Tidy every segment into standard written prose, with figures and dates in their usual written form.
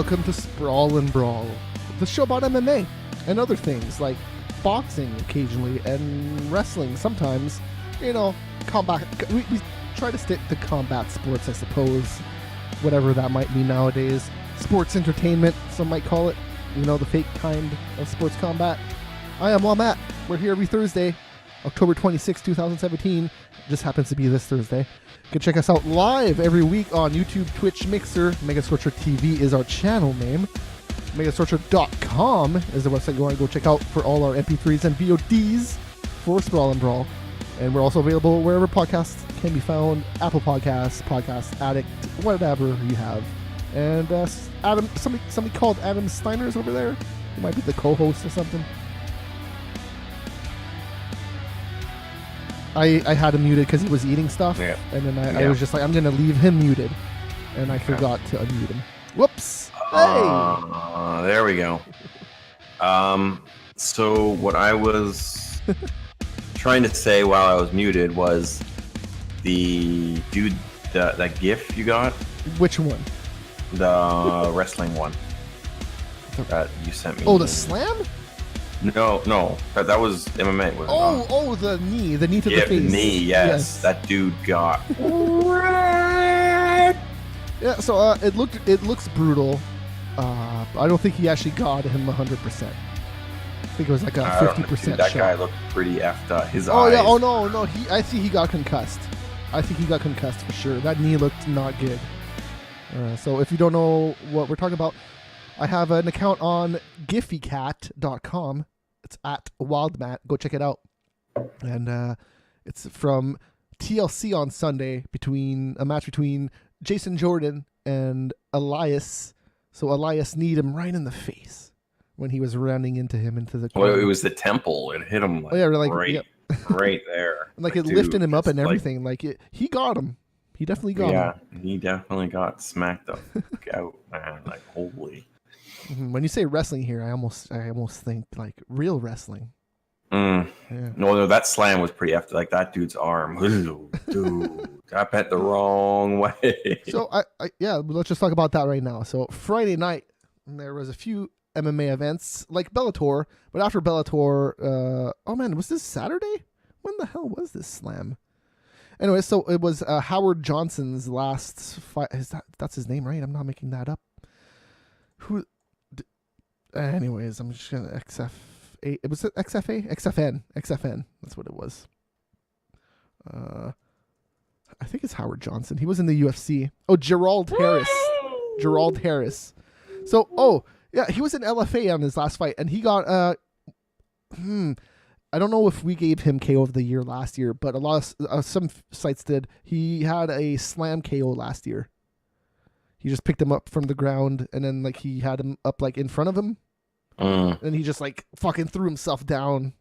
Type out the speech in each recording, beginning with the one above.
welcome to Sprawl and Brawl, the show about MMA and other things like boxing occasionally and wrestling sometimes. You know, combat. We try to stick to combat sports, I suppose, whatever that might mean nowadays. Sports entertainment, some might call it. You know, the fake kind of sports combat. I am Matt. We're here every Thursday, October 26, 2017. Just happens to be this Thursday. You can check us out live every week on YouTube, Twitch, Mixer. Megascorcher TV is our channel name. Megascorcher.com is the website you want to go check out for all our MP3s and VODs for Sprawl and Brawl. And we're also available wherever podcasts can be found. Apple Podcasts, Podcast Addict, whatever you have. And Adam, somebody called Adam Steiner's over there. He might be the co-host or something. I had him muted because he was eating stuff, and then I was just like, I'm going to leave him muted, and I forgot to unmute him. Whoops! Hey! There we go. So what I was trying to say while I was muted was the dude, that GIF you got. Which one? The wrestling one that you sent me. Oh, the slam? No, that was MMA. The knee to the face. The knee, yes. That dude got. Yeah, so it looks brutal. I don't think he actually got him 100%. I think it was like a 50% shot. That guy looked pretty effed up. His eyes. Oh yeah. Oh no. I think he got concussed. I think he got concussed for sure. That knee looked not good. So if you don't know what we're talking about, I have an account on giphycat.com. It's at wildmat. Go check it out. And it's from TLC on Sunday, a match between Jason Jordan and Elias. So Elias kneed him right in the face when he was running into the corner. Well, it was the temple. It hit him right there. And it lifted him up and everything. He got him. He definitely got him. Yeah, he definitely got smacked the fuck out, man. Like, holy. When you say wrestling here, I almost think like real wrestling. Yeah. No, that slam was pretty effed. Like that dude's arm, dude, got bent the wrong way. So let's just talk about that right now. So Friday night, there was a few MMA events like Bellator, but after Bellator, was this Saturday? When the hell was this slam? Anyway, so it was Howard Johnson's last fight. That's his name, right? I'm not making that up. Anyways, I'm just gonna XFA. It was XFA, XFN. That's what it was. I think it's Howard Johnson. He was in the UFC. Oh, Gerald Harris. So, he was in LFA on his last fight, and he got I don't know if we gave him KO of the year last year, but a lot of some sites did. He had a slam KO last year. He just picked him up from the ground, and then he had him up in front of him, and he just fucking threw himself down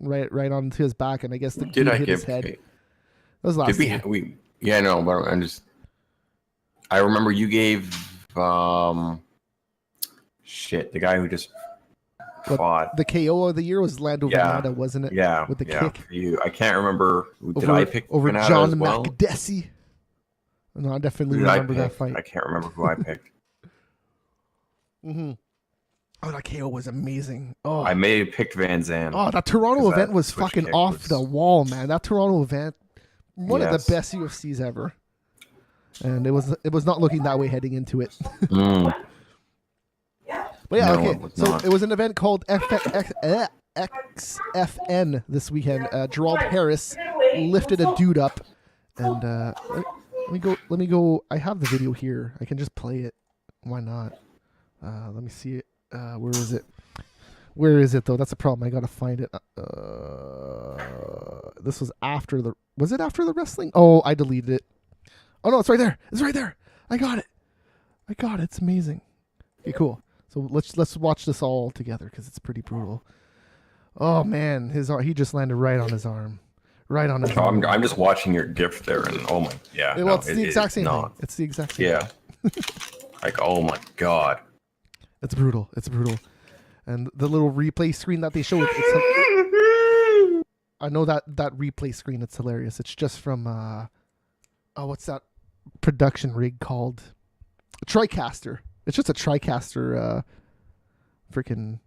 right onto his back, and I guess hit his head. That was last year. But I remember you gave the guy who just fought. The KO of the year was Lando Venata, wasn't it? Yeah, with the kick. For you, I can't remember. Did I pick over Venata John as well? Makdessi? No, I definitely remember that fight. I can't remember who I picked. Oh, that KO was amazing. Oh, I may have picked Van Zandt. Oh, that Toronto event was fucking off the wall, man. That Toronto event, one of the best UFCs ever. And it was not looking that way heading into it. But okay. So it was an event called XFN this weekend. Gerald Harris lifted a dude up, and let me go. I have the video here. I can just play it. Why not? Let me see it. Where is it though? That's a problem. I gotta find it. This was after the. Was it after the wrestling? Oh, I deleted it. Oh no, it's right there. It's right there. I got it. It's amazing. Okay, cool. So let's watch this all together because it's pretty brutal. Oh man, he just landed right on his arm. Right on his arm. I'm just watching your GIF there, and it's the exact same thing. It's the exact same thing. Oh my god. It's brutal. And the little replay screen that they showed, I know that replay screen, it's hilarious. It's just from what's that production rig called? TriCaster. It's just a TriCaster freaking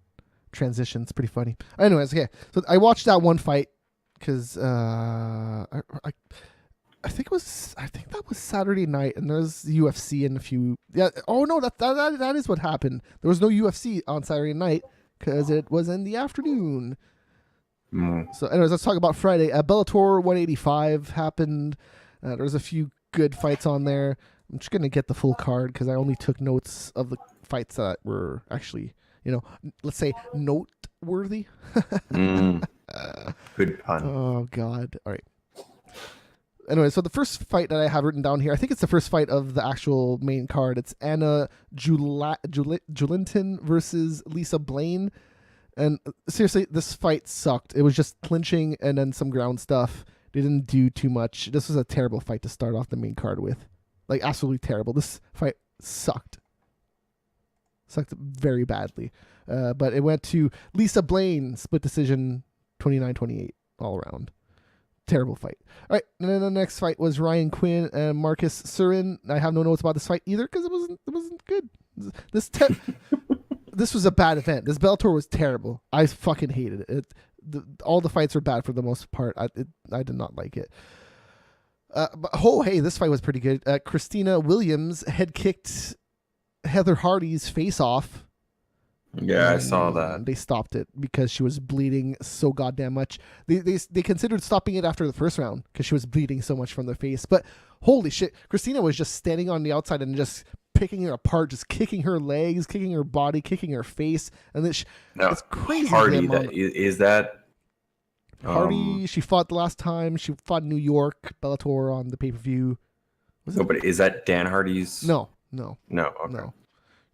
transition. It's pretty funny. Anyways, okay. So I watched that one fight because I think that was Saturday night, and there's UFC and a few. Yeah. Oh no, that is what happened. There was no UFC on Saturday night because it was in the afternoon. So, anyways, let's talk about Friday. Bellator 185 happened. There's a few good fights on there. I'm just gonna get the full card because I only took notes of the fights that were actually, let's say noteworthy. Good pun. Oh God! All right. Anyway, so the first fight that I have written down here, I think it's the first fight of the actual main card. It's Anna Julinton versus Lisa Blaine. And seriously, this fight sucked. It was just clinching and then some ground stuff. They didn't do too much. This was a terrible fight to start off the main card with. Like, absolutely terrible. This fight sucked. Sucked very badly. But it went to Lisa Blaine, split decision 29-28 all around. Terrible fight. All right, and then the next fight was Ryan Quinn and Marcus Suren. I have no notes about this fight either because it wasn't good. This was a bad event. This Bellator was terrible. I fucking hated it. All the fights were bad for the most part. I did not like it. Hey, this fight was pretty good. Christina Williams head kicked Heather Hardy's face off. Yeah, I saw that. They stopped it because she was bleeding so goddamn much. They considered stopping it after the first round because she was bleeding so much from the face. But holy shit, Christina was just standing on the outside and just picking her apart, just kicking her legs, kicking her body, kicking her face, and then it's crazy. Hardy, is that Hardy? She fought the last time. She fought in New York Bellator on the pay-per-view. But is that Dan Hardy's? No. Okay. No.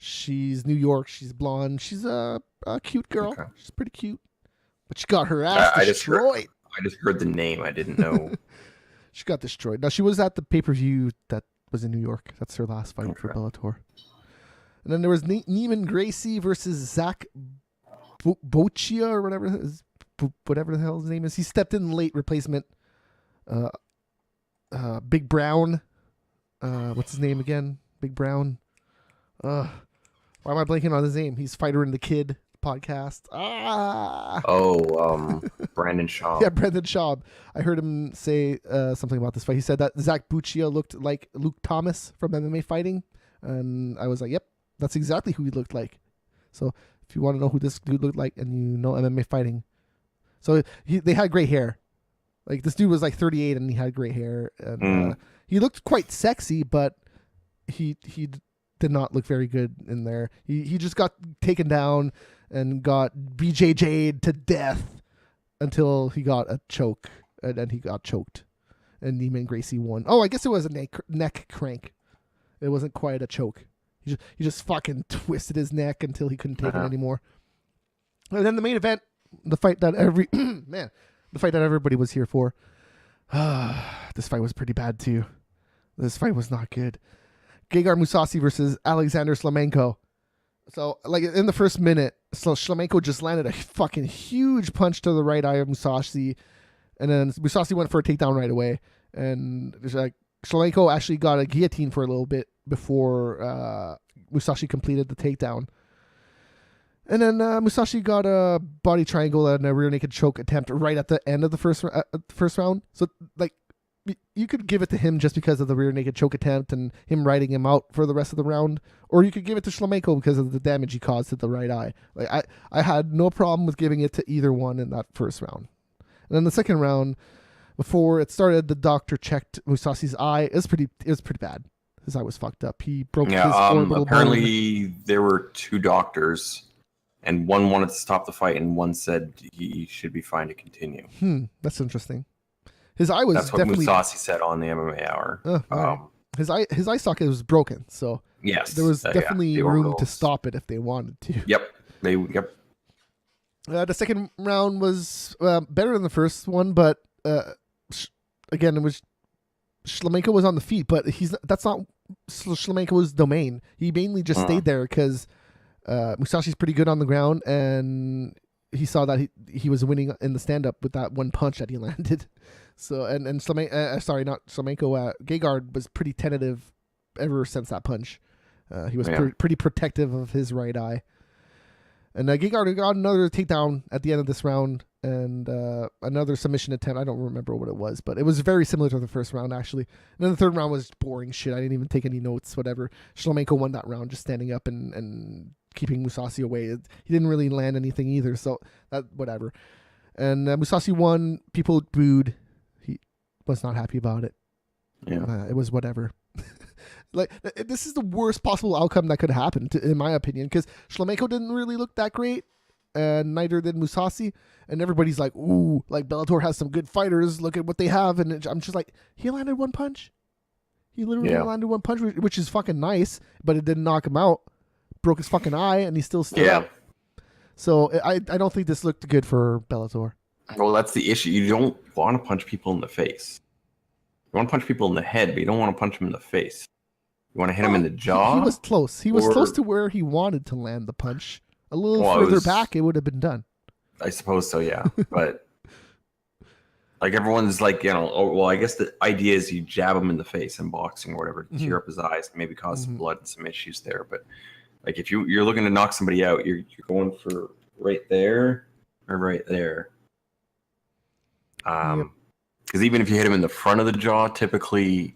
She's New York. She's blonde. She's a cute girl. Okay. She's pretty cute. But she got her ass destroyed. I just heard the name. I didn't know. She got destroyed. Now, she was at the pay-per-view that was in New York. That's her last fight for Bellator. And then there was Nieman Gracie versus Zac Boccia or whatever the hell his name is. He stepped in late, replacement. Big Brown. What's his name again? Big Brown. Why am I blanking on his name? He's Fighter and the Kid podcast. Brandon Schaub. Yeah, Brandon Schaub. I heard him say something about this fight. He said that Zac Boccia looked like Luke Thomas from MMA Fighting. And I was like, yep, that's exactly who he looked like. So if you want to know who this dude looked like and you know MMA Fighting. So they had gray hair. Like, this dude was like 38 and he had gray hair. And he looked quite sexy, but he did not look very good in there. He just got taken down and got BJJ'd to death until he got a choke, and then he got choked, and Nieman Gracie won. Oh, I guess it was a neck crank. It wasn't quite a choke. He just fucking twisted his neck until he couldn't take it anymore. And then the main event, the fight that everybody was here for. This fight was pretty bad too. This fight was not good. Gengar Mousasi versus Alexander Shlemenko. So, like, in the first minute, Shlemenko just landed a fucking huge punch to the right eye of Mousasi, and then Mousasi went for a takedown right away. And it's like Shlemenko actually got a guillotine for a little bit before Mousasi completed the takedown. And then Mousasi got a body triangle and a rear naked choke attempt right at the end of the first round. So, like, you could give it to him just because of the rear naked choke attempt and him riding him out for the rest of the round, or you could give it to Shlemenko because of the damage he caused to the right eye. Like, I had no problem with giving it to either one in that first round. And then the second round, before it started, the doctor checked Mousasi's eye. It was pretty bad. His eye was fucked up. He broke his orbital apparently bone. There were two doctors, and one wanted to stop the fight, and one said he should be fine to continue. That's interesting. His eye was That's what definitely... Mousasi said on the MMA Hour. Right. His eye socket was broken, so yes, there was definitely room to stop it if they wanted to. Yep. The second round was better than the first one, but again, it was Shlemenko was on the feet, but that's not Shlemenko's domain. He mainly just stayed there because Mousasi's pretty good on the ground, and he saw that he was winning in the stand-up with that one punch that he landed. So and Shlemenko, Gengar was pretty tentative ever since that punch. He was pretty protective of his right eye. And Gengar got another takedown at the end of this round and another submission attempt. I don't remember what it was, but it was very similar to the first round, actually. And then the third round was boring shit. I didn't even take any notes, whatever. Shlemenko won that round just standing up and keeping Mousasi away. He didn't really land anything either, so that whatever. And Mousasi won. People booed. He was not happy about it. Yeah. It was whatever. Like, this is the worst possible outcome that could happen, in my opinion, because Shlemenko didn't really look that great, and neither did Mousasi, and everybody's like, ooh, like, Bellator has some good fighters, look at what they have, and I'm just like, he landed one punch? He literally landed one punch, which is fucking nice, but it didn't knock him out, broke his fucking eye, and he still stood up. So I don't think this looked good for Bellator. Well, that's the issue. You don't want to punch people in the face. You want to punch people in the head, but you don't want to punch them in the face. You want to hit him in the jaw? He was close. He was close to where he wanted to land the punch. A little further back, it would have been done. I suppose so, yeah. But like everyone's like, I guess the idea is you jab him in the face in boxing or whatever, tear up his eyes, maybe cause some blood and some issues there. But like if you're looking to knock somebody out, you're going for right there or right there. Because even if you hit him in the front of the jaw, typically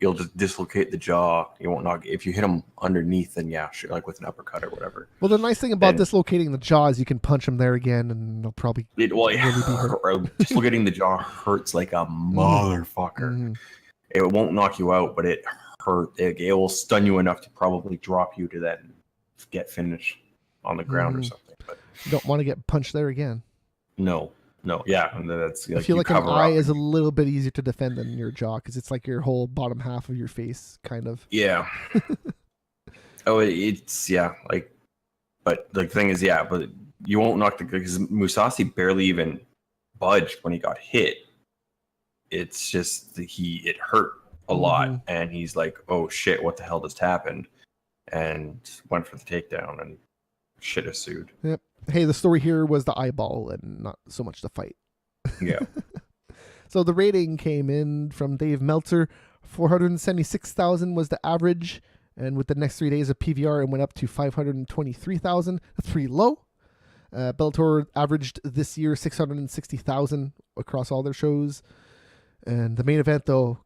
you'll just dislocate the jaw. You won't knock. If you hit him underneath, then sure, like with an uppercut or whatever. Well, the nice thing about dislocating the jaw is you can punch him there again, and they'll probably really be hurt. Dislocating the jaw hurts like a motherfucker. It won't knock you out, but it hurt. It will stun you enough to probably drop you to then get finished on the ground or something. But you don't want to get punched there again. No, yeah, and that's. I feel like an eye is a little bit easier to defend than your jaw because it's like your whole bottom half of your face, kind of. Yeah. It's but the thing is, but you won't knock because Mousasi barely even budged when he got hit. It's just it hurt a lot, and he's like, "Oh shit, what the hell just happened?" And went for the takedown and shit ensued. Yep. Hey, the story here was the eyeball and not so much the fight. Yeah. So the rating came in from Dave Meltzer. 476,000 was the average. And with the next 3 days of PVR, it went up to 523,000. That's pretty low. Bellator averaged this year 660,000 across all their shows. And the main event, though,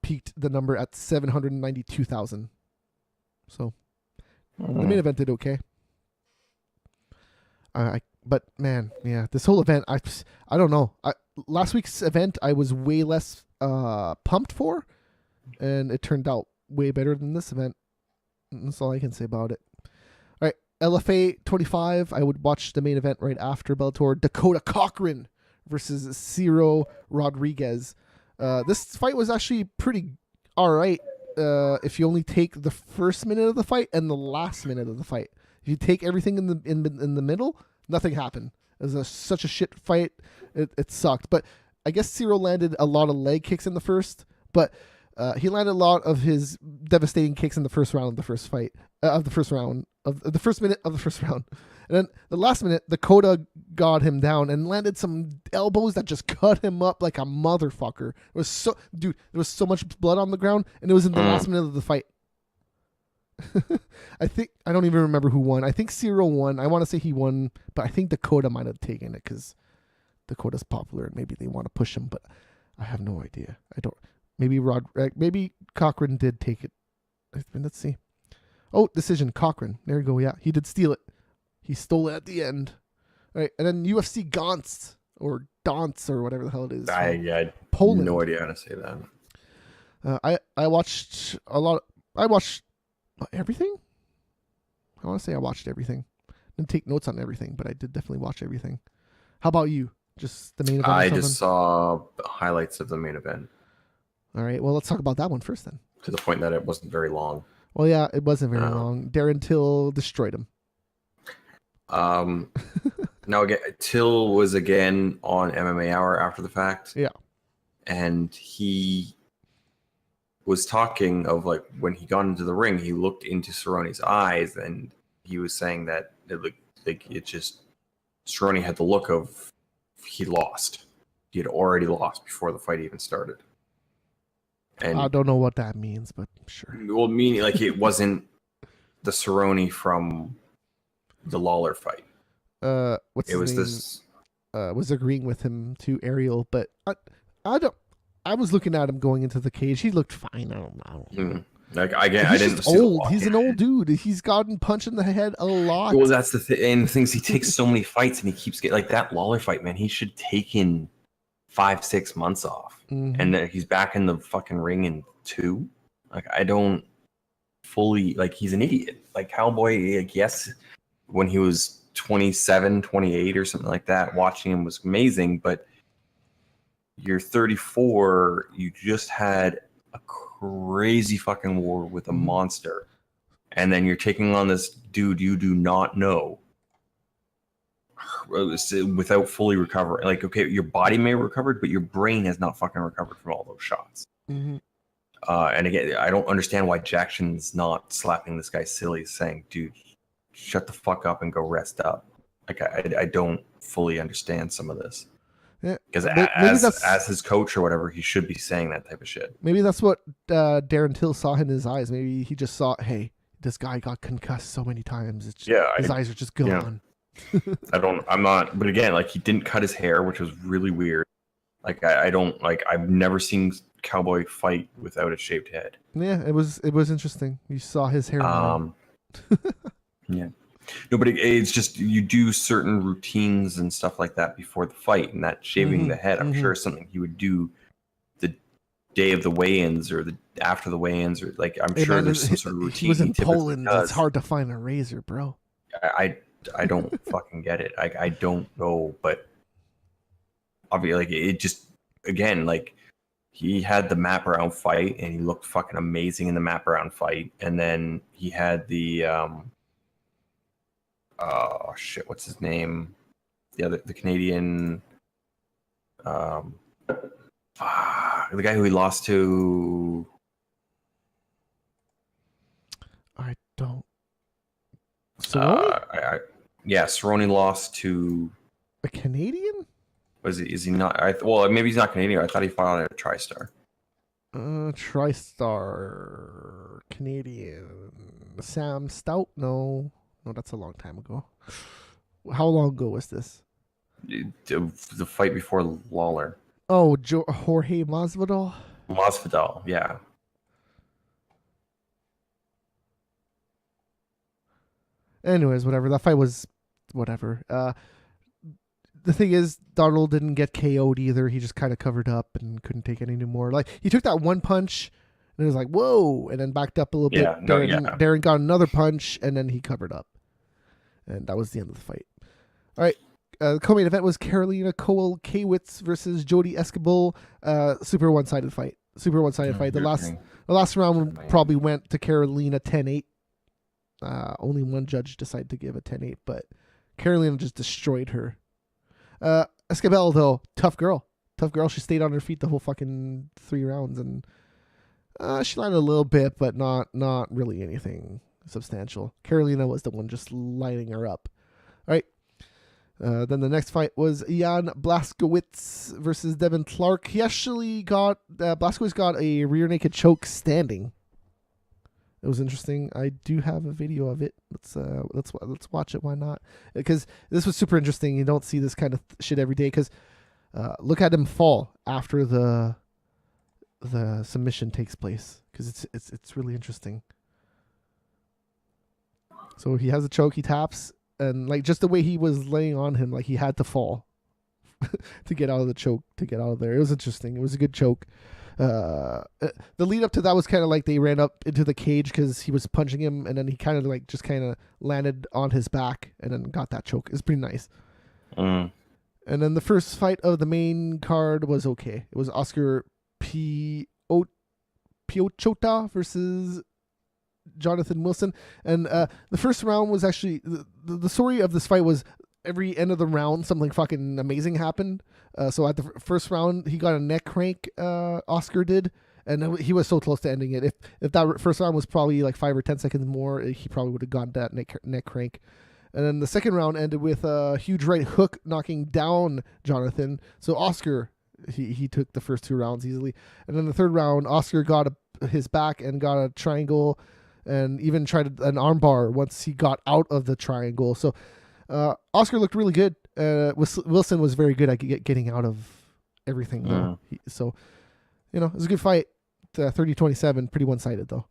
peaked the number at 792,000. So the main event did okay. But man, this whole event, I don't know. Last week's event, I was way less pumped for, and it turned out way better than this event. That's all I can say about it. All right, LFA 25. I would watch the main event right after Bellator. Dakota Cochran versus Ciro Rodriguez. This fight was actually pretty all right. If you only take the first minute of the fight and the last minute of the fight. If you take everything in the middle, nothing happened. It was such a shit fight. It sucked. But I guess Ciro landed a lot of leg kicks in the first, but he landed a lot of his devastating kicks in the first round of the first fight, of the first minute of the first round. And then the last minute, Dakota got him down and landed some elbows that just cut him up like a motherfucker. There was so much blood on the ground, and it was in the last minute of the fight. I don't even remember who won. I think Ciro won. I want to say he won, but I think Dakota might have taken it because Dakota's popular and maybe they want to push him, but I have no idea. Maybe Cochran did take it. Let's see. Oh, decision, Cochran. There you go. Yeah, he did steal it. He stole it at the end. All right, and then UFC Gantz or Dance or whatever the hell it is. I Poland. No idea how to say that. I watched a lot. I watched everything. I want to say I watched everything. Didn't take notes on everything, but I did definitely watch everything. How about you? Just the main event? I just saw highlights of the main event. All right. Well, let's talk about that one first then. To the point that it wasn't very long. Well, yeah, it wasn't very long. Darren Till destroyed him. Now again, Till was again on MMA Hour after the fact. Yeah. And he was talking of like when he got into the ring, he looked into Cerrone's eyes and he was saying that it looked like Cerrone had the look of he lost. He had already lost before the fight even started. And I don't know what that means, but sure. Well, meaning like it wasn't the Cerrone from the Lawler fight. What's It his was name? this. Was agreeing with him to Ariel, but I don't. I was looking at him going into the cage. He looked fine. I don't know. Like I He's didn't just see the old. walk He's in. an old dude. He's gotten punched in the head a lot. Well, that's the thing. And the things he takes so many fights, and he keeps getting like that Lawler fight. Man, he should take in 5-6 months off, and he's back in the fucking ring in 2. Like I don't fully like. He's an idiot. Like Cowboy. Like yes, when he was 27, 28 or something like that, watching him was amazing. But you're 34. You just had a crazy fucking war with a monster, and then you're taking on this dude you do not know without fully recovering. Like, okay, your body may have recovered, but your brain has not fucking recovered from all those shots. And again, I don't understand why Jackson's not slapping this guy silly, saying, dude, shut the fuck up and go rest up. Like, I don't fully understand some of this. Because as his coach or whatever, he should be saying that type of shit. Maybe that's what Darren Till saw in his eyes. Maybe he just saw, hey, this guy got concussed so many times. It's just, his eyes are just gone. I'm not. But again, like he didn't cut his hair, which was really weird. Like I don't like. I've never seen Cowboy fight without a shaved head. Yeah, it was interesting. You saw his hair. Yeah. No, but it's just you do certain routines and stuff like that before the fight, and that shaving the head, I'm sure is something he would do the day of the weigh-ins or after the weigh-ins, or like I'm sure there's some sort of routine. He was in Poland. It's hard to find a razor, bro. I don't fucking get it. I don't know, but obviously, like it just again, like he had the map around fight, and he looked fucking amazing in the map around fight, and then he had the oh shit, what's his name? The Canadian, the guy who he lost to. I don't. Cerrone? Cerrone lost to a Canadian. Is he not? Well, maybe he's not Canadian. I thought he fought at a TriStar. TriStar Canadian. Sam Stout? No, that's a long time ago. How long ago was this? The fight before Lawler. Oh, Jorge Masvidal? Masvidal, yeah. Anyways, whatever. That fight was whatever. The thing is, Donald didn't get KO'd either. He just kind of covered up and couldn't take it anymore. Like, he took that one punch, and it was like, whoa, and then backed up a little bit. Darren got another punch, and then he covered up. And that was the end of the fight. All right. The co-main event was Carolina Kowal-Kawitz versus Jody Escobar. Super one-sided fight. The last round probably went to Carolina 10-8. Only one judge decided to give a 10-8, but Carolina just destroyed her. Escobar, though, tough girl. She stayed on her feet the whole fucking 3 rounds, and she landed a little bit, but not really anything substantial. Carolina was the one just lighting her up. All right. Then the next fight was Jan Blachowicz versus Devin Clark. He actually got Blachowicz got a rear naked choke standing. It was interesting. I do have a video of it. Let's watch it. Why not? Because this was super interesting. You don't see this kind of shit every day. Because look at him fall after the submission takes place. Because it's really interesting. So he has a choke. He taps. And like just the way he was laying on him, like he had to fall to get out of the choke, to get out of there. It was interesting. It was a good choke. The lead up to that was kind of like they ran up into the cage because he was punching him, and then he kind of like just kind of landed on his back and then got that choke. It's pretty nice. And then the first fight of the main card was okay. It was Oscar Piochota versus Jonathan Wilson, and the first round was actually the story of this fight was every end of the round something fucking amazing happened. So at the first round he got a neck crank, Oscar did, and he was so close to ending it. If that first round was probably like 5 or 10 seconds more, he probably would have gotten that neck crank. And then the second round ended with a huge right hook knocking down Jonathan. So Oscar he took the first 2 rounds easily, and then the third round Oscar got his back and got a triangle. and even tried an armbar once he got out of the triangle. So Oscar looked really good. Wilson was very good at getting out of everything, though. So, it was a good fight. 30-27, pretty one-sided, though.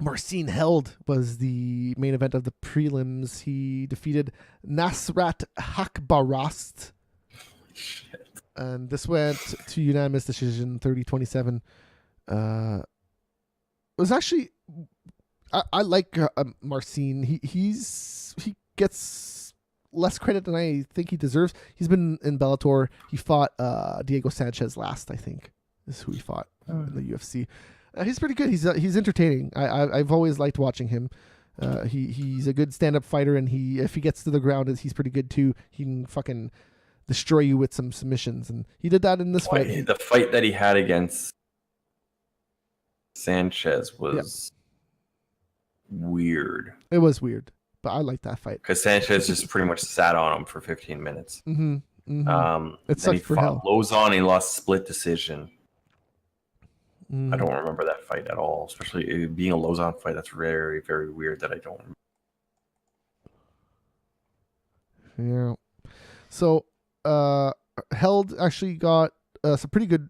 Marcin Held was the main event of the prelims. He defeated Nasrat Hakbarast. Shit. And this went to unanimous decision, 30-27. It was actually... I like Marcin. He gets less credit than I think he deserves. He's been in Bellator. He fought Diego Sanchez last, I think, is who he fought in the UFC. He's pretty good. He's entertaining. I've always liked watching him. He's a good stand-up fighter, and if he gets to the ground, he's pretty good too. He can fucking destroy you with some submissions, and he did that in this fight. The fight that he had against Sanchez was weird. It was weird, but I like that fight because Sanchez just pretty much sat on him for 15 minutes. It Then sucked he for fought hell. Lozon. He lost split decision. I don't remember that fight at all, especially it being a Lozon fight. That's very, very weird that I don't remember. Yeah. So, Held actually got some pretty good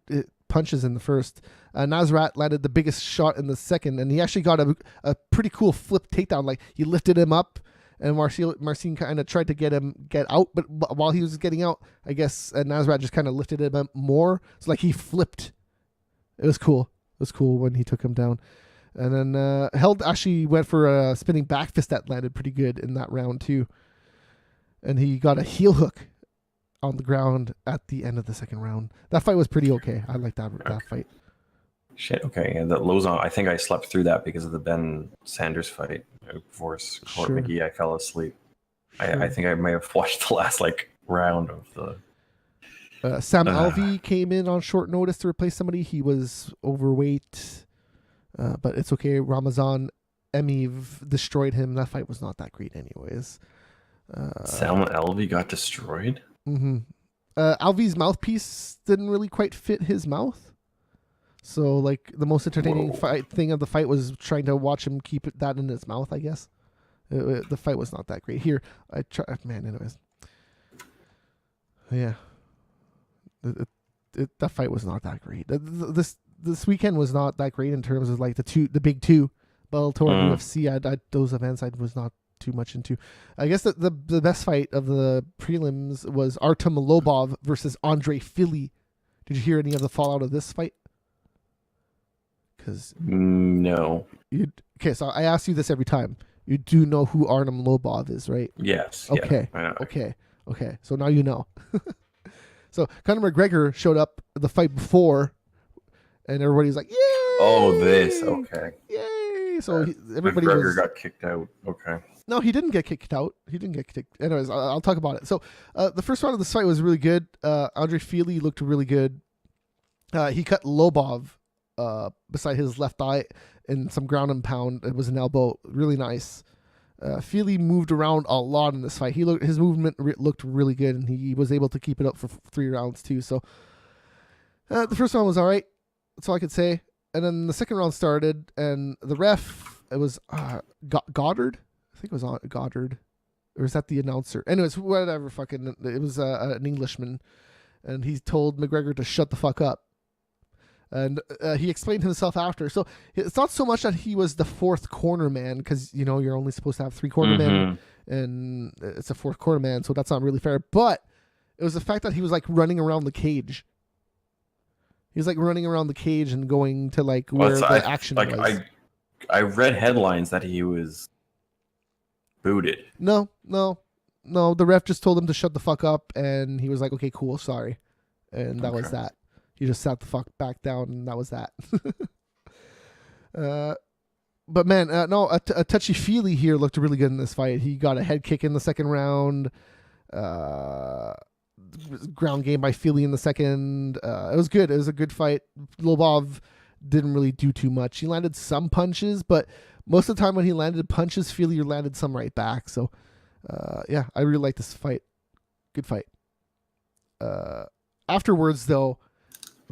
punches in the first. Nasrat landed the biggest shot in the second, and he actually got a pretty cool flip takedown. Like, he lifted him up, and Marcin kind of tried to get out, but while he was getting out, I guess Nasrat just kind of lifted him up more. So, like, he flipped. It was cool. It was cool when he took him down. And then Held actually went for a spinning back fist that landed pretty good in that round too. And he got a heel hook on the ground at the end of the second round. That fight was pretty okay. I like that fight. Shit, okay. And that Lozon, I think I slept through that because of the Ben Sanders fight. Before Court McGee, I fell asleep. Sure. I think I may have watched the last round of the... Sam Alvey came in on short notice to replace somebody. He was overweight, but it's okay. Ramazan Emiv destroyed him. That fight was not that great anyways. Sam Alvey got destroyed? Alvey's mouthpiece didn't really quite fit his mouth. So, the most entertaining thing of the fight was trying to watch him keep that in his mouth, I guess. The fight was not that great. Here, anyways. Yeah. That fight was not that great. This weekend was not that great in terms of the big two, Bellator and UFC. Those events I was not too much into. I guess the best fight of the prelims was Artem Lobov versus Andre Fili. Did you hear any of the fallout of this fight? No. Okay, so I ask you this every time. You do know who Artem Lobov is, right? Yes. Okay. Yeah, I know. Okay. So now you know. So Conor McGregor showed up the fight before, and everybody's like, "Yay!" Oh, this okay. Yay! So everybody McGregor got kicked out. Okay. No, he didn't get kicked out. He didn't get kicked. Anyways, I'll talk about it. So the first round of this fight was really good. Andre Fili looked really good. He cut Lobov beside his left eye in some ground and pound. It was an elbow. Really nice. Fili moved around a lot in this fight. His movement looked really good, and he was able to keep it up for 3 rounds too. So the first round was all right. That's all I could say. And then the second round started, and the ref, it was Goddard. I think it was Goddard, or is that the announcer? Anyways, whatever. It was an Englishman, and he told McGregor to shut the fuck up. And he explained himself after. So it's not so much that he was the fourth corner man, because you're only supposed to have 3 corner men, and it's a fourth corner man, so that's not really fair. But it was the fact that he was running around the cage. He was running around the cage and going to where the action was. I read headlines that he was booted. No. The ref just told him to shut the fuck up, and he was like, "Okay, cool, sorry," and that was that. He just sat the fuck back down, and that was that. But man, no, a touchy-feely here looked really good in this fight. He got a head kick in the second round. Ground game by Fili in the second. It was good. It was a good fight. Lobov didn't really do too much. He landed some punches, but most of the time when he landed punches, Fili landed some right back. So, yeah, I really like this fight. Good fight. Afterwards, though,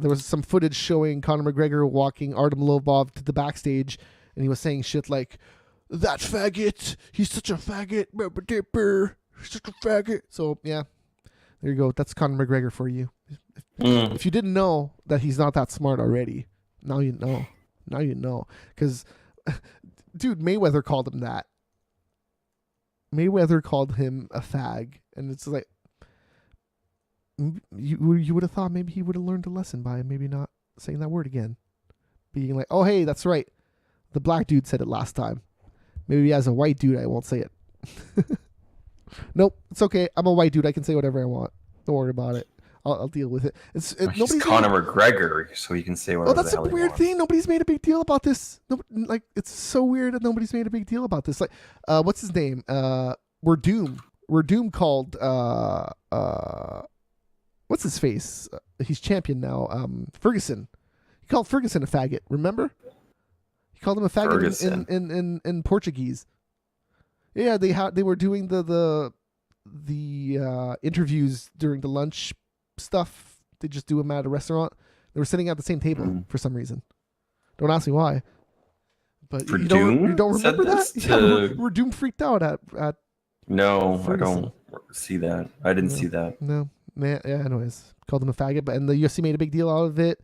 there was some footage showing Conor McGregor walking Artem Lobov to the backstage, and he was saying shit like, "That faggot, he's such a faggot, he's such a faggot." So yeah, there you go. That's Conor McGregor for you. If you didn't know that he's not that smart already, now you know. Now you know, because dude, Mayweather called him that. Mayweather called him a fag, and it's like you would have thought maybe he would have learned a lesson by maybe not saying that word again, being like, "Oh hey, that's right, the black dude said it last time. Maybe as a white dude, I won't say it." Nope, it's okay. I'm a white dude. I can say whatever I want. Don't worry about it. I'll deal with it. He's Conor McGregor, so he can say whatever. Oh, that's a weird thing. Nobody's made a big deal about this. No, like, it's so weird that nobody's made a big deal about this. Like, what's his name? We're Doom. We're Doom called what's his face? He's champion now. Ferguson. He called Ferguson a faggot. Remember? He called him a faggot in Portuguese. Yeah, they were doing the interviews during the lunch stuff. They just do them at a restaurant. They were sitting at the same table for some reason. Don't ask me why. But you don't remember that? Yeah, we're Doom freaked out at No, Ferguson. I don't see that. I didn't see that. No. Man, yeah, anyways. Called him a faggot, and the UFC made a big deal out of it.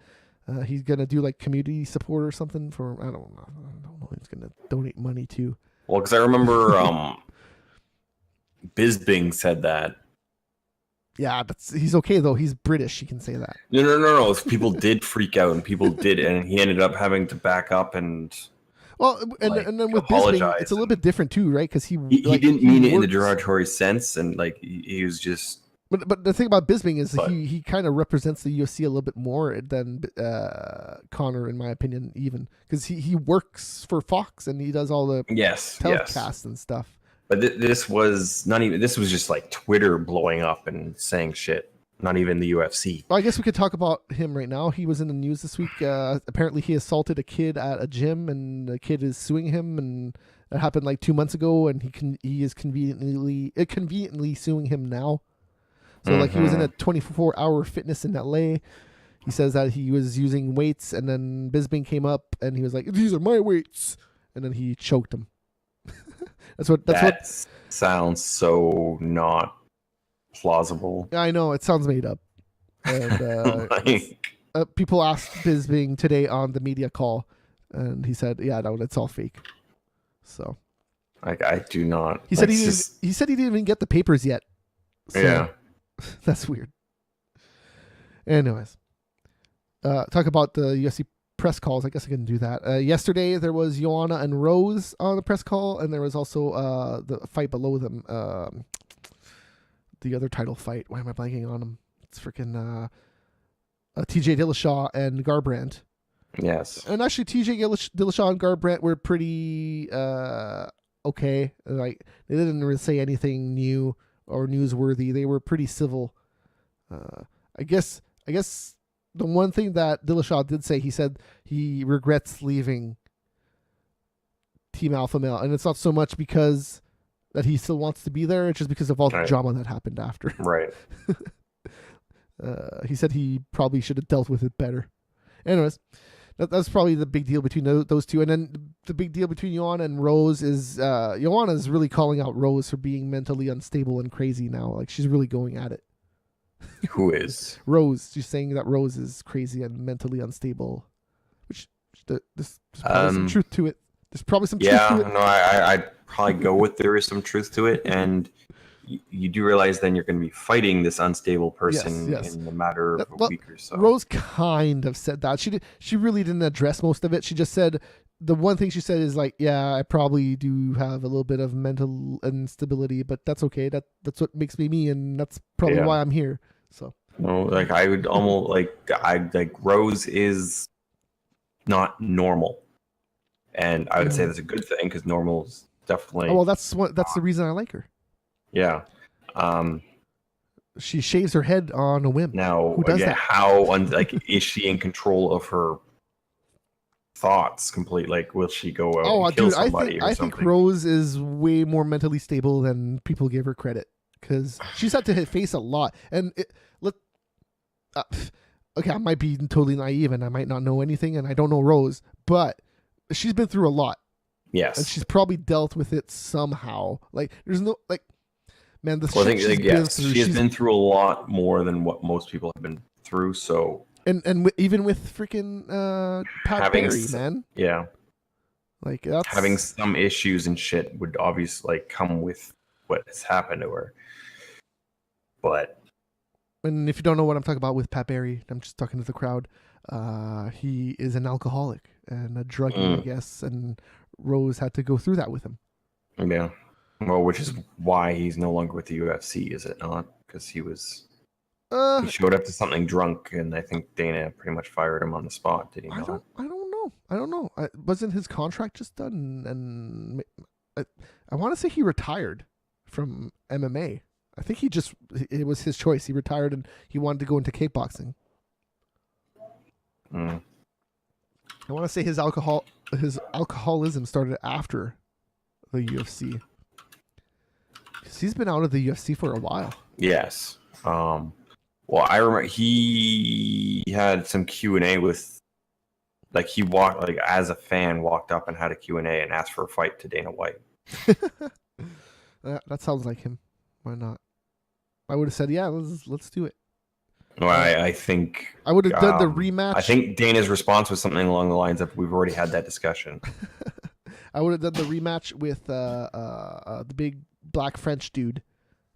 He's gonna do like community support or something for I don't know. He's gonna donate money to. Well, because I remember Bisbing said that. Yeah, but he's okay though. He's British. He can say that. No. People did freak out, and people did, and he ended up having to back up and. Well, and then with Bisbing, it's a little bit different too, right? Because he didn't mean it in the derogatory sense, and like he was just. But the thing about Bisbing is he kind of represents the UFC a little bit more than Conor, in my opinion, even because he works for Fox and he does all the telecasts and stuff. But this was not even. This was just like Twitter blowing up and saying shit. Not even the UFC. Well, I guess we could talk about him right now. He was in the news this week. Apparently, he assaulted a kid at a gym, and the kid is suing him. And that happened like 2 months ago, and he is conveniently suing him now. So like he was in a 24-hour fitness in LA. He says that he was using weights, and then Bisbing came up, and he was like, "These are my weights," and then he choked him. That sounds so not plausible. I know, it sounds made up. And people asked Bisbing today on the media call, and he said, "Yeah, no, it's all fake." So, I do not. He said he didn't even get the papers yet. So, yeah, that's weird. Anyways, talk about the UFC press calls. I guess I can do that. Yesterday there was Joanna and Rose on the press call, and there was also the fight below them. The other title fight. Why am I blanking on them? It's freaking TJ Dillashaw and Garbrandt. Yes. And actually, TJ Dillashaw and Garbrandt were pretty okay. Like they didn't really say anything new or newsworthy. They were pretty civil. I guess the one thing that Dillashaw did say, he said he regrets leaving Team Alpha Male, and it's not so much because that he still wants to be there. It's just because of all the drama that happened after. Right. He said he probably should have dealt with it better. Anyways, that's probably the big deal between those two. And then the big deal between Joanna and Rose is Joanna is really calling out Rose for being mentally unstable and crazy now. Like she's really going at it. Who is? Rose. She's saying that Rose is crazy and mentally unstable. Which there's probably some truth to it. There's probably some truth to it. No, I'd probably go with there is some truth to it. And you do realize then you're going to be fighting this unstable person in a matter of a week or so. Rose kind of said that. She really didn't address most of it. She just said, the one thing she said is like, yeah, I probably do have a little bit of mental instability, but that's okay. That's what makes me me, and that's probably why I'm here. So no, like I would almost like Rose is not normal, and I would say that's a good thing because normal is definitely. Oh, well, that's the reason I like her. Yeah. She shaves her head on a whim. Now, who does that? How is she in control of her thoughts completely? Like, will she go out and kill somebody I think Rose is way more mentally stable than people give her credit, because she's had to face a lot. And okay, I might be totally naive and I might not know anything, and I don't know Rose, but she's been through a lot. Yes. And she's probably dealt with it somehow. Like, there's no, like, man, the Well, I shit think, she's like, been yes, through. she's been through a lot more than what most people have been through. So, and even with freaking Pat having Barry, man. Yeah. Like, that's Having some issues and shit would obviously like come with what has happened to her. But and if you don't know what I'm talking about with Pat Barry, I'm just talking to the crowd. He is an alcoholic and a druggie, I guess, and Rose had to go through that with him. Yeah. Well, which is why he's no longer with the UFC, is it not? Because he showed up to something drunk, and I think Dana pretty much fired him on the spot. Did he not? I don't know. Wasn't his contract just done? And I want to say he retired from MMA. I think it was his choice. He retired and he wanted to go into kickboxing. I want to say his alcoholism started after the UFC. Because he's been out of the UFC for a while. Yes. Well, I remember he had some Q&A with, like, he walked, like, as a fan, walked up and had a Q&A and asked for a fight to Dana White. That sounds like him. Why not? I would have said, yeah, let's do it. Well, I think I would have done the rematch. I think Dana's response was something along the lines of, "We've already had that discussion." I would have done the rematch with the big black French dude.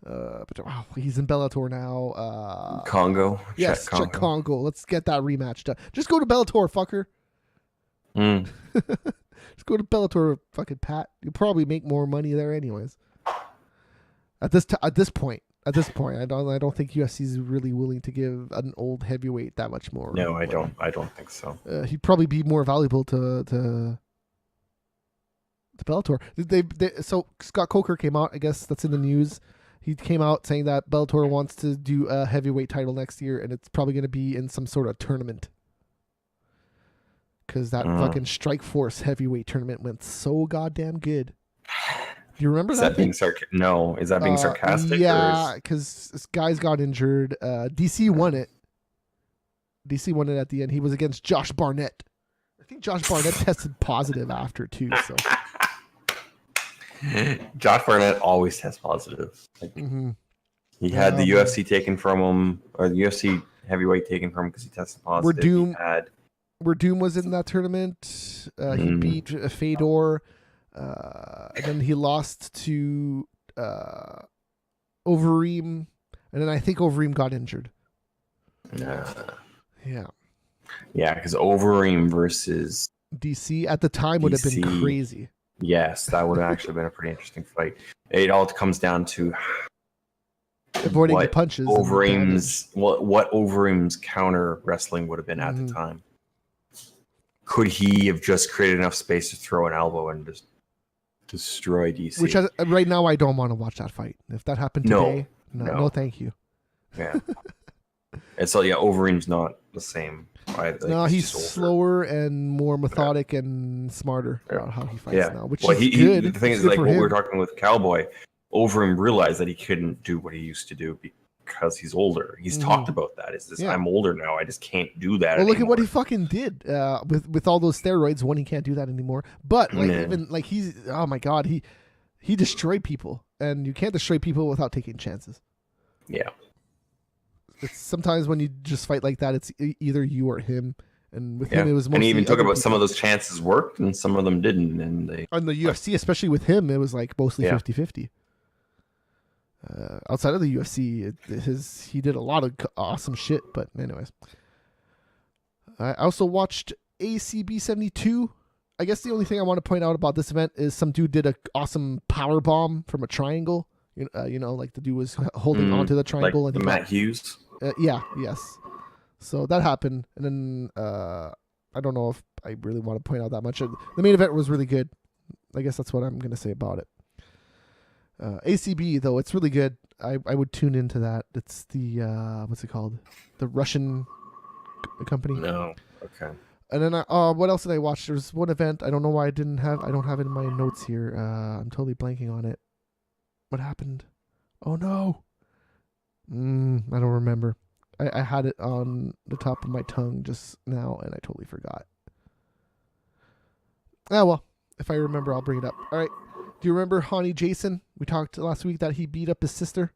But he's in Bellator now. Congo. Yes, Czech Congo. Let's get that rematch done. Just go to Bellator, fucker. Just go to Bellator, fucking Pat. You'll probably make more money there, anyways. At this point, I don't think UFC is really willing to give an old heavyweight that much more. No, I don't think so. He'd probably be more valuable to Bellator. So Scott Coker came out. I guess that's in the news. He came out saying that Bellator wants to do a heavyweight title next year, and it's probably going to be in some sort of tournament. Because that fucking Strikeforce heavyweight tournament went so goddamn good. Do you remember that? No. Is that being sarcastic? Yeah, because this guys got injured. DC won it. DC won it at the end. He was against Josh Barnett. I think Josh Barnett tested positive after, too. So Josh Barnett always tests positive. Like, he had the UFC taken from him, or the UFC heavyweight taken from him because he tested positive. Where Doom was in that tournament. He beat Fedor. And then he lost to Overeem. And then I think Overeem got injured. Yeah. Yeah, because Overeem versus DC at the time would have been crazy. Yes, that would have actually been a pretty interesting fight. It all comes down to avoiding the punches. What Overeem's counter wrestling would have been at the time. Could he have just created enough space to throw an elbow and just destroy DC? Which right now I don't want to watch that fight. If that happened today, no thank you. Yeah. And so Overeem's not the same. Right? Like, no, he's slower and more methodic and smarter about how he fights now. Which is good. The thing is, like what we were talking with Cowboy, Overeem realized that he couldn't do what he used to do because he's older. He's talked about that. It's this, I'm older now. I just can't do that anymore. Look at what he fucking did with all those steroids. One, he can't do that anymore. But like he's, oh my God, he destroyed people, and you can't destroy people without taking chances. Yeah. It's sometimes when you just fight like that, it's either you or him. And with him, it was mostly. And he even talked about some of those chances worked and some of them didn't. And on the UFC, especially with him, it was like mostly 50-50. Outside of the UFC, he did a lot of awesome shit. But anyways, I also watched ACB 72. I guess the only thing I want to point out about this event is some dude did an awesome power bomb from a triangle. Like the dude was holding onto the triangle, like and Matt Hughes. Yes. So that happened, and then I don't know if I really want to point out that much. The main event was really good. I guess that's what I'm going to say about it. ACB though, it's really good. I would tune into that. It's the what's it called? The Russian company. No. Okay. And then what else did I watch? There was one event. I don't know why I don't have it in my notes here. I'm totally blanking on it. What happened? Oh no. I don't remember. I had it on the top of my tongue just now, and I totally forgot. Ah, well. If I remember, I'll bring it up. All right. Do you remember Honey Jason? We talked last week that he beat up his sister.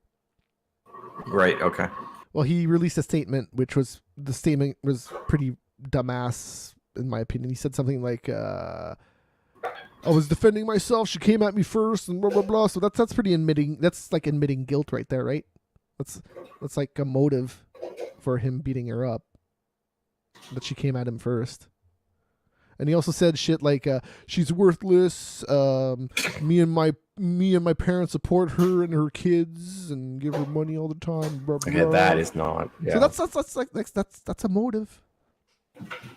Right. Okay. Well, he released a statement, the statement was pretty dumbass, in my opinion. He said something like, I was defending myself. She came at me first and blah, blah, blah. So that's pretty admitting. That's like admitting guilt right there, right? That's like a motive for him beating her up. That she came at him first. And he also said shit like, she's worthless. Me and my parents support her and her kids and give her money all the time. Blah, blah. Okay, that is not. Yeah. So that's a motive.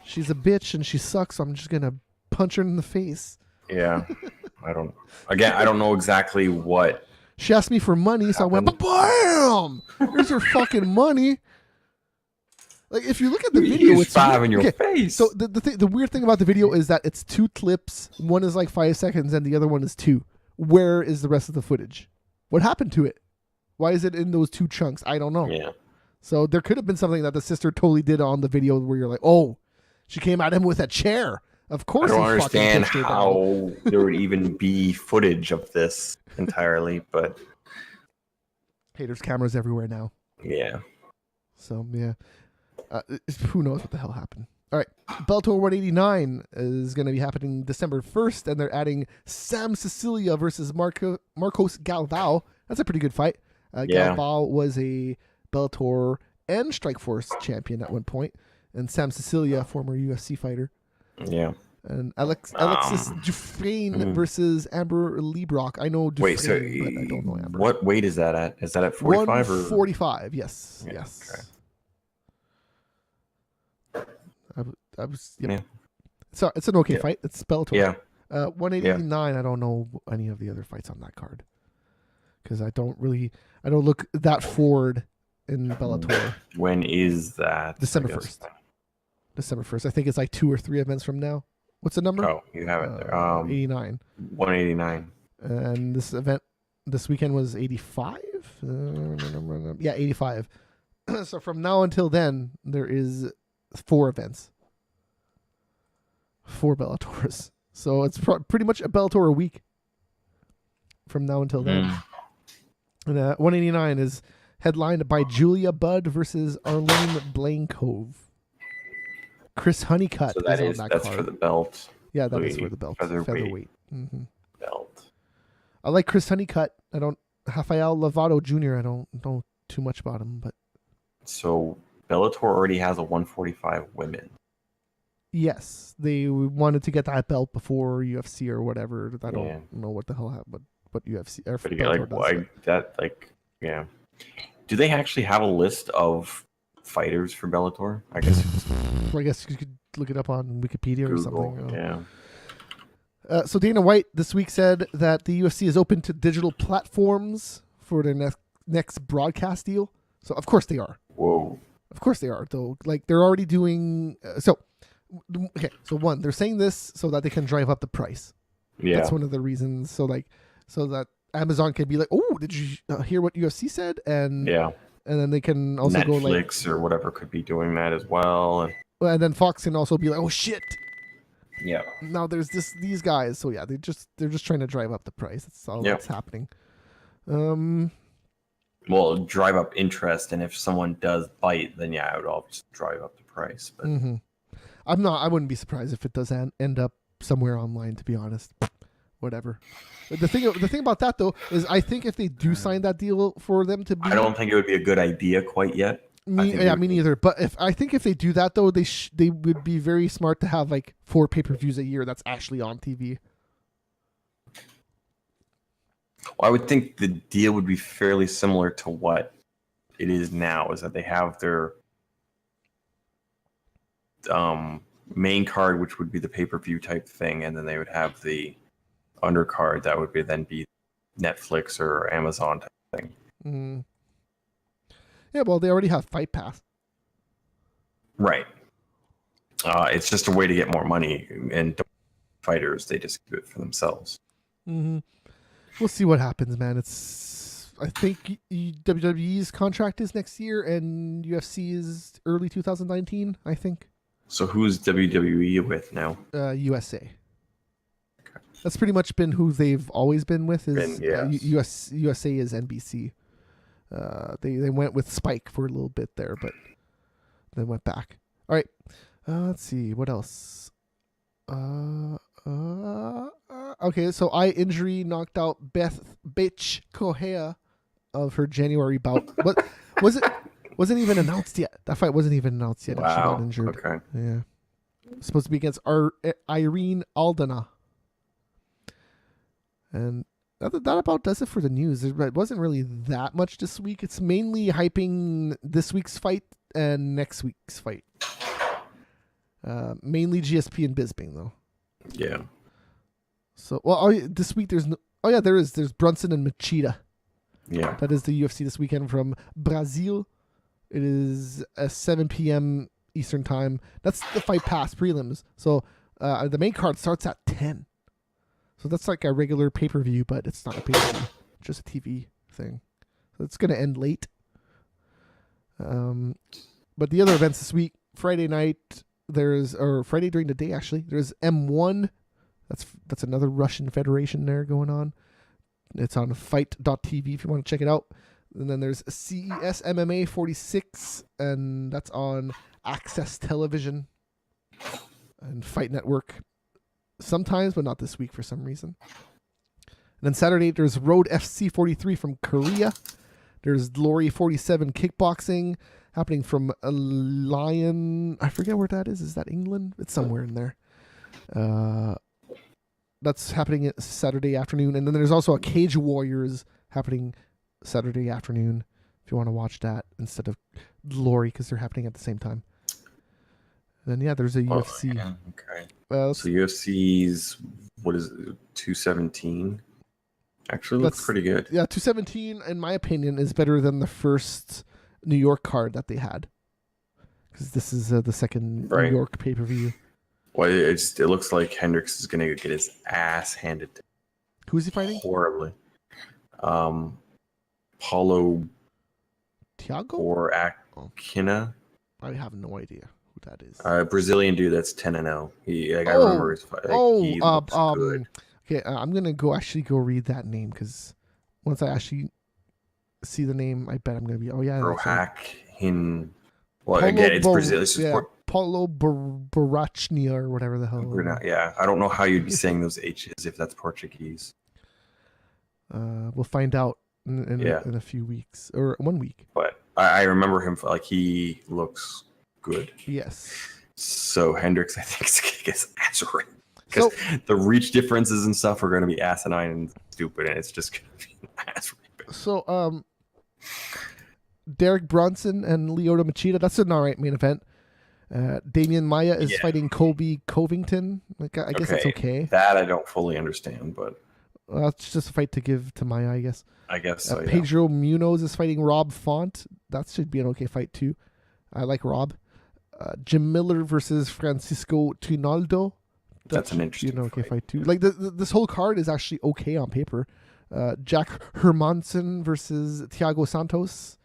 She's a bitch and she sucks. So I'm just gonna punch her in the face. Yeah, I don't know exactly what. She asked me for money, so I went, bam! Here's your fucking money. Like, if you look at the video, it's five in your face. So the weird thing about the video is that it's 2 clips. One is like 5 seconds, and the other one is 2. Where is the rest of the footage? What happened to it? Why is it in those 2 chunks? I don't know. Yeah. So there could have been something that the sister totally did on the video where you're like, oh, she came at him with a chair. Of course, I don't understand how there would even be footage of this entirely, but hey, there's cameras everywhere now. Yeah. So yeah, who knows what the hell happened? All right, Bellator 189 is going to be happening December 1st, and they're adding Sam Cecilia versus Marcos Galvao. That's a pretty good fight. Galvao was a Bellator and Strikeforce champion at one point, and Sam Cecilia, former UFC fighter. Yeah. And Alexis Dufresne versus Amber Leibrock. I know Dufresne, but I don't know Amber. What weight is that at? Is that at 45 or 45? Yes. Yeah, yes. Okay. I was. Yeah. So it's an okay fight. It's Bellator. Yeah. 189. Yeah. I don't know any of the other fights on that card because I don't look that forward in Bellator. When is that? December 1st. December 1st. I think it's like 2 or 3 events from now. What's the number? Oh, you have it there. 89. 189. And this event this weekend was 85? Yeah, 85. So from now until then, there is 4 events. 4 Bellators. So it's pretty much a Bellator a week from now until then. And 189 is headlined by Julia Budd versus Arlene Blankove. Chris Honeycutt so that is on that that's card. For the belt. Yeah, that is for the belt. Featherweight. Mm-hmm. Belt. I like Chris Honeycutt. Rafael Lovato Jr. I don't know too much about him, but so Bellator already has a 145 women. Yes, they wanted to get that belt before UFC or whatever. I don't know what the hell happened, what UFC or yeah. Do they actually have a list of fighters for Bellator? I guess you could look it up on Wikipedia Google, or something. Yeah. So Dana White this week said that the UFC is open to digital platforms for their next broadcast deal. So of course they are. Whoa. Of course they are, though. Like they're already doing. So one, they're saying this so that they can drive up the price. Yeah. That's one of the reasons. So that Amazon can be like, oh, did you hear what UFC said? And and then they can also Netflix go like Netflix or whatever could be doing that as well. And then Fox can also be like, oh shit. Yeah. Now there's these guys. So yeah, they're just trying to drive up the price. That's all that's happening. Well, drive up interest, and if someone does bite, then I would all just drive up the price. But I wouldn't be surprised if it does end up somewhere online, to be honest. Whatever. The thing about that though is I think if they do sign that deal for them to be, I don't think it would be a good idea quite yet. Me neither. But if they do that though, they would be very smart to have like 4 pay-per-views a year that's actually on TV. Well, I would think the deal would be fairly similar to what it is now, is that they have their main card, which would be the pay-per-view type thing, and then they would have the undercard that would be Netflix or Amazon type thing. Mm. Yeah, well, they already have Fight Pass. Right. It's just a way to get more money, and fighters, they just do it for themselves. Mm-hmm. We'll see what happens, man. I think WWE's contract is next year, and UFC is early 2019, I think. So who's WWE with now? USA. Okay. That's pretty much been who they've always been with. Is USA is NBC. They went with Spike for a little bit there, but then went back. All right. Let's see what else. Okay, so eye injury knocked out Beth Bitch Correa of her January bout. What was it? Wasn't even announced yet. That fight wasn't even announced yet. Wow. She got injured. Okay. Yeah. Supposed to be against Irene Aldana. And that about does it for the news. It wasn't really that much this week. It's mainly hyping this week's fight and next week's fight. Mainly GSP and Bisping, though. Yeah. So, this week there's there's Brunson and Machida. Yeah. That is the UFC this weekend from Brazil. It is at 7 p.m. Eastern time. That's the Fight Pass prelims. So the main card starts at 10. So that's like a regular pay-per-view, but it's not a pay-per-view. Just a TV thing. So it's going to end late. But the other events this week, Friday night, Friday during the day actually, there's M1. That's another Russian federation there going on. It's on fight.tv if you want to check it out. And then there's CES MMA 46, and that's on Access Television and Fight Network sometimes, but not this week for some reason. And then Saturday, there's Road FC 43 from Korea. There's Glory 47 kickboxing happening from a Lion. I forget where that is. Is that England? It's somewhere in there. That's happening Saturday afternoon. And then there's also a Cage Warriors happening Saturday afternoon if you want to watch that instead of Glory because they're happening at the same time. And then, there's a UFC. Yeah. Okay. So UFC's, what is it, 217? Actually looks pretty good. Yeah, 217, in my opinion, is better than the first New York card that they had. Because this is the second New York pay-per-view. Well, it looks like Hendricks is going to get his ass handed to him. Who is he fighting? Horribly. Paulo Thiago? Or Akina. I have no idea who that is. Brazilian dude that's 10-0. I remember his fight. He looks good. Okay, I'm going to go read that name because once I actually see the name, I bet I'm going to be, Rohakin. Well, again, it's Brazil. It's Paulo Barachnia or whatever the hell. Yeah, I don't know how you'd be saying those H's if that's Portuguese. We'll find out in a few weeks or 1 week. But I remember him he looks good. Yes. So Hendricks, I think, is going to get his ass ripped. Because the reach differences and stuff are going to be asinine and stupid, and it's just going to be an ass ripping. So, Derek Bronson and Lyoto Machida, that's an alright main event. Damian Maia is fighting Colby Covington. I guess it's okay. That I don't fully understand, but it's just a fight to give to Maia, I guess. I guess so. Pedro Munoz is fighting Rob Font. That should be an okay fight too. I like Rob. Jim Miller versus Francisco Trinaldo. That's an interesting fight too. Like this whole card is actually okay on paper. Jack Hermanson versus Thiago Santos.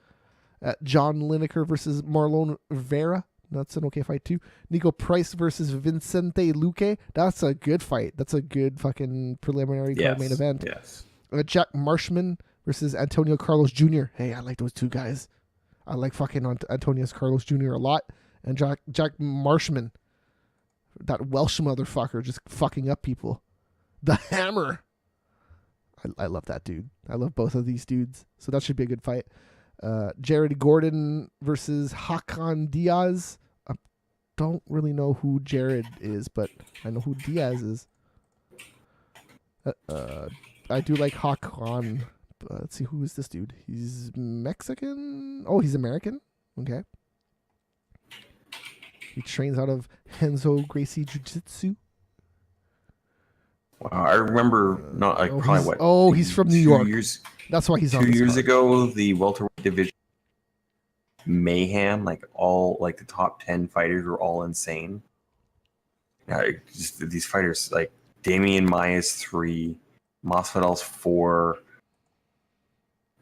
John Lineker versus Marlon Vera. That's an okay fight too. Nico Price versus Vincente Luque. That's a good fight. That's a good fucking preliminary card main event. Yes. Jack Marshman versus Antonio Carlos Jr. Hey, I like those two guys. I like fucking Antonio Carlos Jr. a lot. And Jack Marshman, that Welsh motherfucker, just fucking up people. The Hammer. I love that dude. I love both of these dudes. So that should be a good fight. Jared Gordon versus Hakan Diaz. I don't really know who Jared is, but I know who Diaz is. I do like Hakan. Let's see, who is this dude? He's Mexican? Oh, he's American? Okay. He trains out of Henzo Gracie Jiu-Jitsu. Wow, I remember he's from New York. That's why he's on 2 years ago, the welterweight division mayhem, the top 10 fighters were all insane. These fighters, like Damian Maia's 3, Masvidal's 4,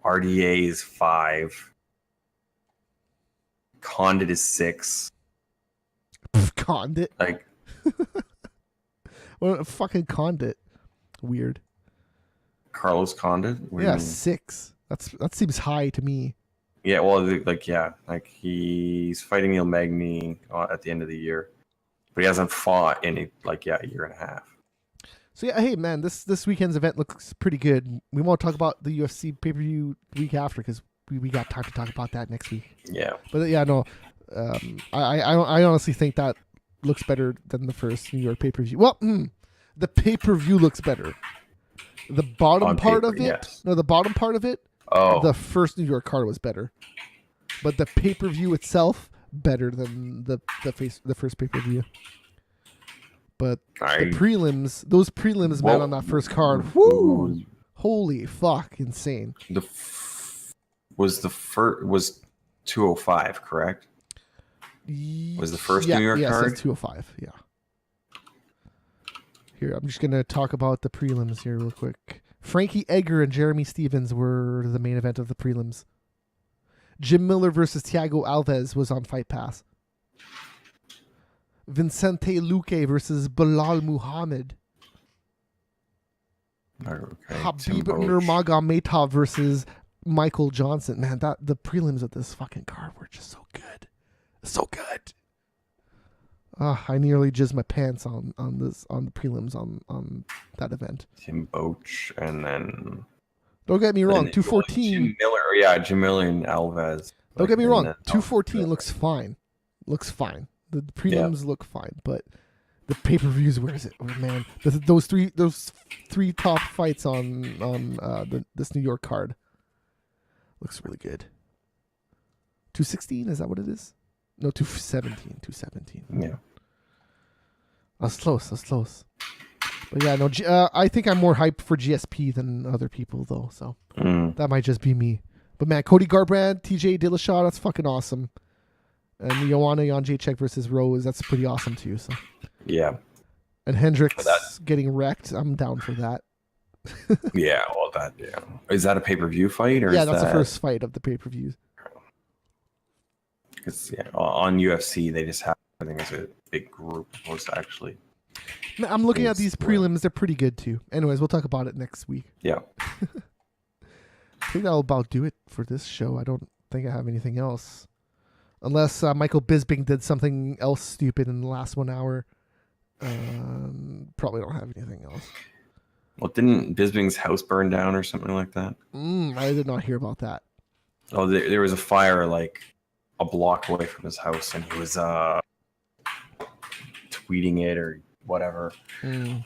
RDA is 5, Condit is 6. Condit? Like, what a fucking Condit. Weird. Carlos Condit? What do you Yeah, mean? 6. That seems high to me. Yeah, well, he's fighting Neil Magny at the end of the year, but he hasn't fought in a year and a half. So yeah, hey man, this weekend's event looks pretty good. We won't talk about the UFC pay-per-view week after because we got time to talk about that next week. Yeah, but yeah, no, I honestly think that looks better than the first New York pay-per-view. Well, the pay-per-view looks better. The bottom part of it, yes. no, the bottom part of it. Oh, the first New York card was better, but the pay-per-view itself better than the first pay-per-view. But the prelims, those prelims, man, on that first card, whoo, holy fuck, insane. Was 205 correct? Was the first New York card? Yes, 205. Yeah. Here, I'm just gonna talk about the prelims here real quick. Frankie Edgar and Jeremy Stevens were the main event of the prelims. Jim Miller versus Thiago Alves was on Fight Pass. Vicente Luque versus Bilal Muhammad. Okay, Habib Nurmagomedov versus Michael Johnson. Man, the prelims of this fucking card were just so good. So good. I nearly jizzed my pants on the prelims on that event. Tim Boach and then. Don't get me wrong, 214. Jim Miller and Alves. Don't get me wrong, 214 looks fine. Looks fine. The prelims look fine, but the pay-per-views, where is it? Oh, man, those three top fights on this New York card looks really good. 216, is that what it is? No, 217. Yeah. That's close. But yeah, no, I think I'm more hyped for GSP than other people, though, so that might just be me. But man, Cody Garbrandt, TJ Dillashaw, that's fucking awesome. And Joanna Jędrzejczyk versus Rose, that's pretty awesome too. So yeah. And Hendricks getting wrecked, I'm down for that. Yeah, well, is that a pay-per-view fight or? Yeah, that's the first fight of the pay-per-views. Because on UFC they just have, I think it's a big group opposed to actually. I'm looking at these prelims; they're pretty good too. Anyways, we'll talk about it next week. Yeah. I think that'll about do it for this show. I don't think I have anything else. Unless Michael Bisping did something else stupid in the last 1 hour. Probably don't have anything else. Well, didn't Bisping's house burn down or something like that? I did not hear about that. Oh, there was a fire like a block away from his house, and he was tweeting it or whatever.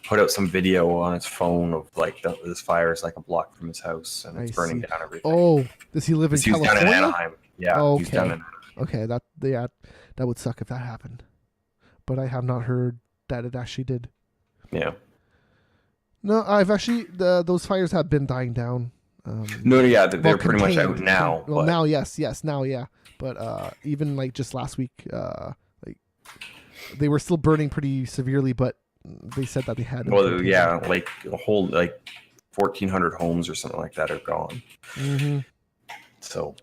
Put out some video on his phone of like this fire is like a block from his house, and it's burning down everything. Oh, does he live in California? He's down in Anaheim. Yeah, okay. He's down in Anaheim. Okay, that would suck if that happened. But I have not heard that it actually did. Yeah. No, I've actually those fires have been dying down. They're pretty much out now. Well, now, yes, now, yeah. But even like just last week, like they were still burning pretty severely, but they said that they had. Well, yeah, like a whole 1,400 homes or something like that are gone. Mm-hmm. So.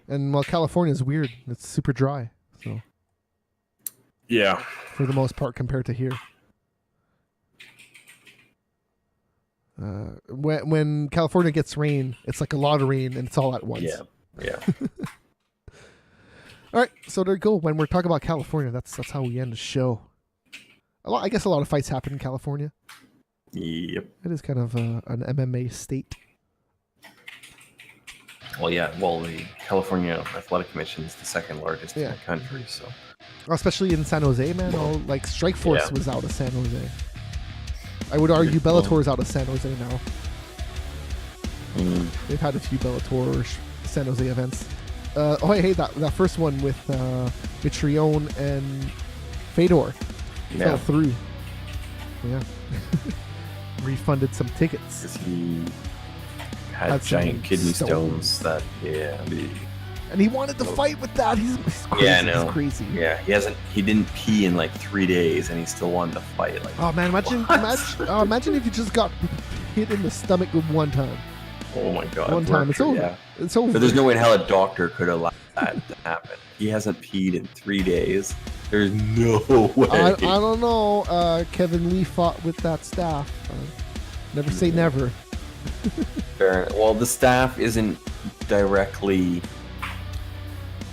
And California is weird. It's super dry. So. Yeah. For the most part, compared to here. When California gets rain, it's like a lot of rain, and it's all at once. Yeah. All right, so there you go. When we're talking about California, that's how we end the show. I guess a lot of fights happen in California. Yep. It is kind of an MMA state. Well, yeah. Well, the California Athletic Commission is the second largest in the country, so. Especially in San Jose, man. Strikeforce was out of San Jose. I would argue Bellator is out of San Jose now. They've had a few Bellator San Jose events. That first one with Mitrione and Fedor fell through. Yeah. Refunded some tickets. Because he had giant kidney stones that, and he wanted to fight with that. He's crazy. Yeah, I know. He's crazy. Yeah, he didn't pee in like 3 days, and he still wanted to fight. Like, oh man, imagine if you just got hit in the stomach with one time. Oh my god! One time, it's over. Yeah. It's over. But there's no way in hell a doctor could allow that to happen. He hasn't peed in 3 days. There's no way. I don't know. Kevin Lee fought with that staff. Never say never. Fair. Well, the staff isn't directly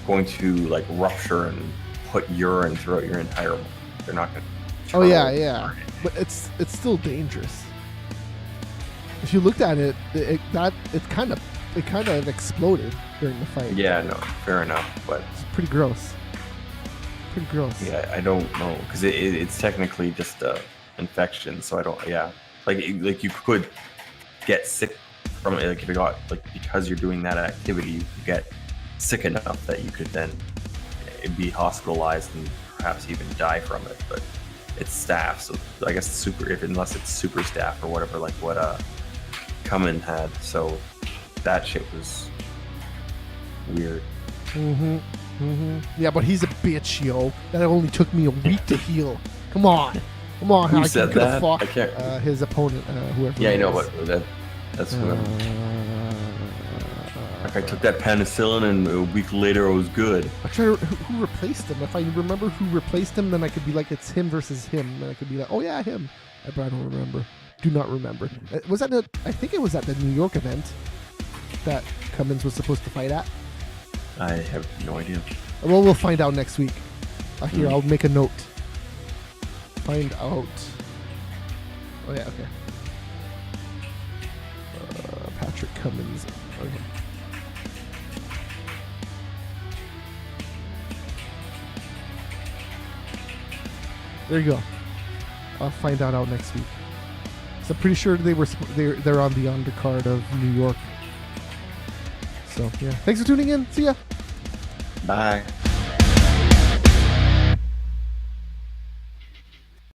going to like rupture and put urine throughout your entire body. They're not going to. Oh yeah. But it's still dangerous. If you looked at it, it kind of exploded during the fight. Yeah, no, fair enough, but it's pretty gross. Yeah, I don't know because it's technically just a infection, so I don't. Yeah, like you could get sick from it. Like if you got because you're doing that activity, you could get sick enough that you could then be hospitalized and perhaps even die from it. But it's staph, so I guess unless it's super staph or whatever, like what Cummins had. So that shit was weird. Yeah, but he's a bitch, yo. That only took me a week to heal. Come on. Who said that? I can't. His opponent, whoever. Yeah, I know, but that's whoever. Like I took that penicillin, and a week later I was good. I try to who replaced him. If I remember who replaced him, then I could be like, it's him versus him, and I could be like, oh yeah, him. But I don't remember. Do not remember. Was that? I think it was at the New York event that Cummins was supposed to fight at. I have no idea. Well, we'll find out next week. Here, I'll make a note. Find out. Oh yeah, okay. Patrick Cummins. Okay. There you go. I'll find that out next week. So I'm pretty sure they're on the undercard of New York. So yeah, thanks for tuning in. See ya. Bye.